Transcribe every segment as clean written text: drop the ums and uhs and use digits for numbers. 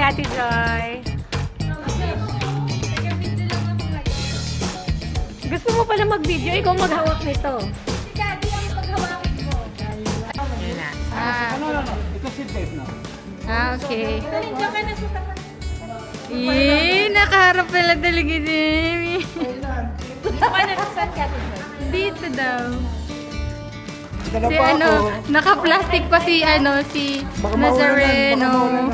Ate Joy. Gusto mo pala mag-video? Ikaw maghawak nito. Yun na. Ito si Dave na. Okay. Nakaharap pala talaga din. Dito daw. Si naka-plastic pa si si Nazareno.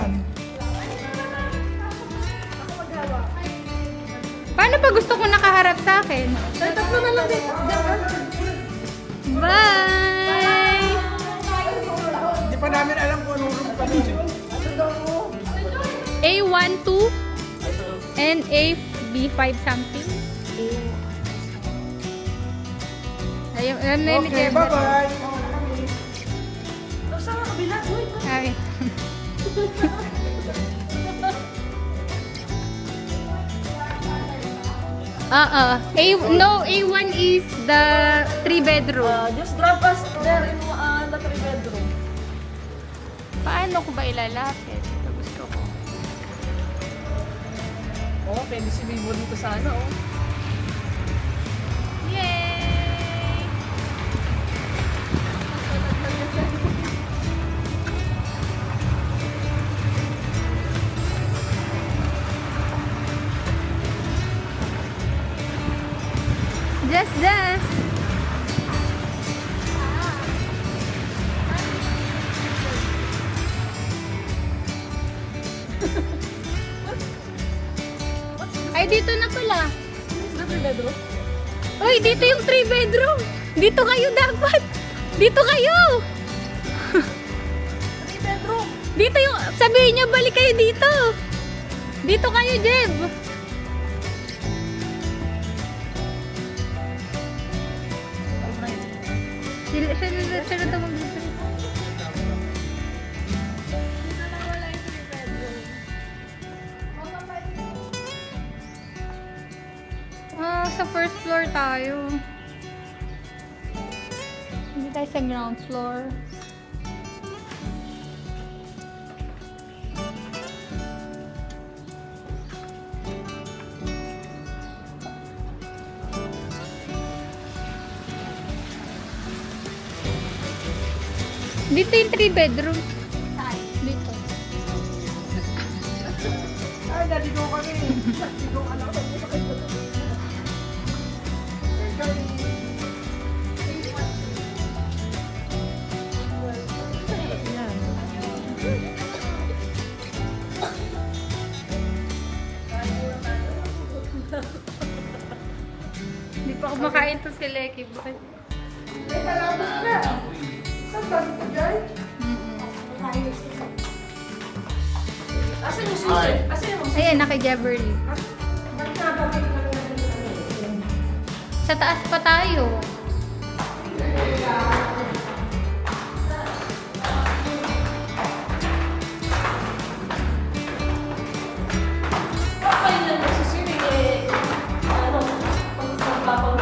Paano pa gusto ko nakaharap sa akin? Tatlo na lang dito. Bye! Hindi pa namin alam kung anong room kami. A12 and A B5 something. Ayun, Okay, bye-bye. Sa kabila, Joy. Ay. A1 is the 3-bedroom. Just drop us there in the 3-bedroom. Paano ko ba ilalapit? Ito gusto ko. Oh, pwede si Vivo dito sana, oh. Yay! Just. Ay, dito na pala. The 3-bedroom? Uy, dito yung 3-bedroom. Dito kayo dapat. Dito kayo. 3-bedroom? Dito yung, sabihin niya, balik kayo dito. Dito kayo, Jeb. Sila ito mag-dito. Dito lang wala yung 3-bedroom. Sa first floor tayo. Hindi tayo sa ground floor. Dito yung 3-bedroom. Dito. Ay, naligaw kami. Naligaw ka lang. Hindi pa kumakain to si Leki. Bakit? Ay, malapit na. Saan ba dito, Jai? Asan yung susi? Asan yung susi? Ayan, naka-Jabberly. Sa taas pa tayo. Kapay na yung susi, ano, pagpapagod.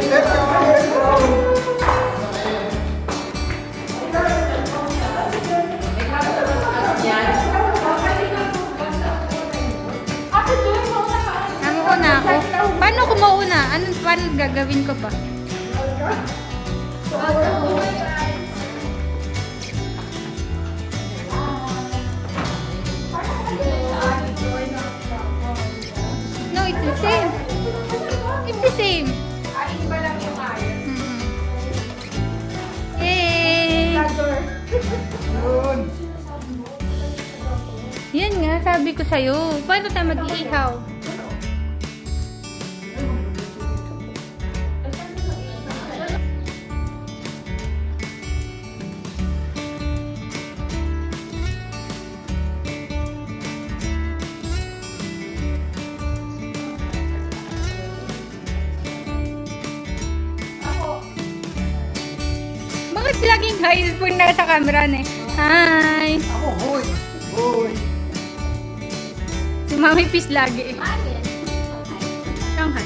Let's go. Let's go. Mauna ako. Paano ko mauna? Paano gagawin ko pa? No, it's the same. It's the same. Iba lang yung kaya. Yay! Yun. Yan nga, sabi ko sa'yo. Paano tayo mag-iihaw? Bakit laging hi pag nasa camera na eh? Hi! Ako, hoy. Hoy. Si Mami Peace lagi eh. Shanghai.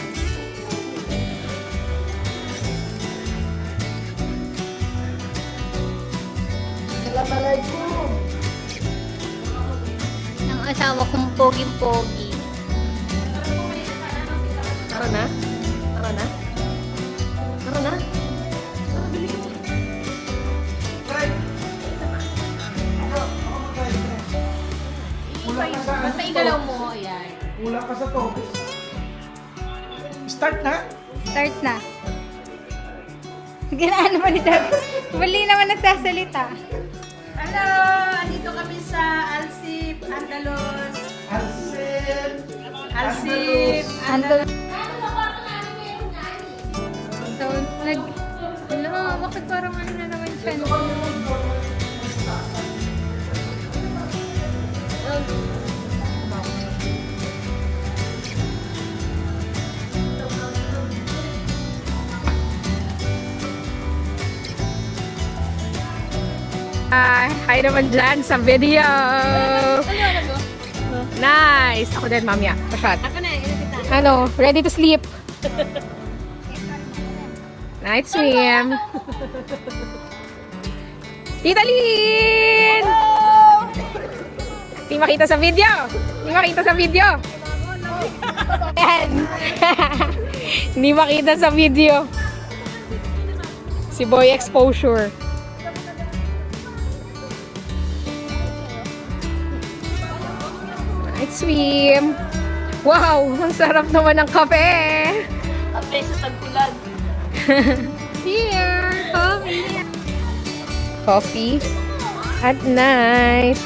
Assalamualaikum. asawa kong poging-pogi. Tara na? Tara na? Tara na? Tara, bili ko. Basta igalaw mo, yan. Wala ka sa to. Start na. Start na. Ginaan naman ni Dad. Mali naman nagsasalita. Hello! Andito kami sa Alsip, Andalos. Alsip. Alsip, Ando. So, hello, bakit parang ano na naman siya? No? Hi naman dyan sa video. Nice. Ako din, mamaya. Pa-shot. Ako na, ina kita. Ano, ready to sleep? Night swim. Tita Lynn! Di makita sa video. Di makita sa video. Ayan. Di makita sa video. Si Boy Exposure. Night swim. Wow, ang sarap naman ng kape. Kape sa tagpulan. Here, coffee. Coffee at night.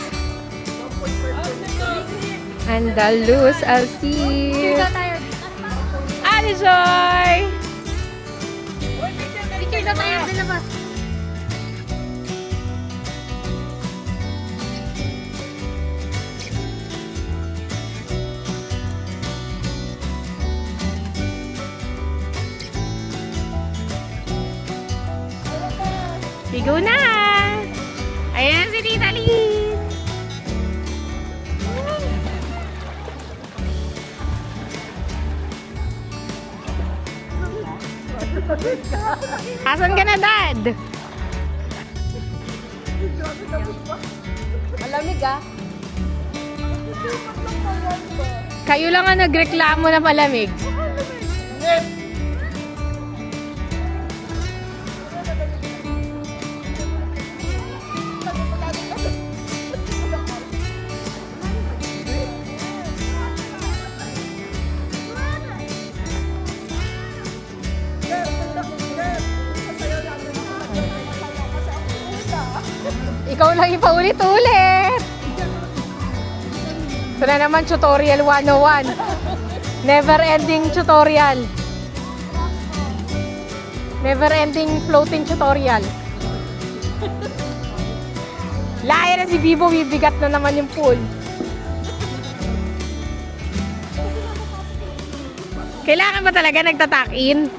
Andalus, Alsip. Ate Joy! Picture na tayo sa labas. Ligo na! Ayan si Tita Lynn! Asan ka na, Dad? Malamig ah. Kayo lang ang nagreklamo na malamig. Ikaw lang ipaulit-ulit. Ito na naman tutorial 101. Never ending tutorial. Never ending floating tutorial. Laya na si Bibo, bibigat na naman yung pool. Kailangan ba talaga nagtatack in?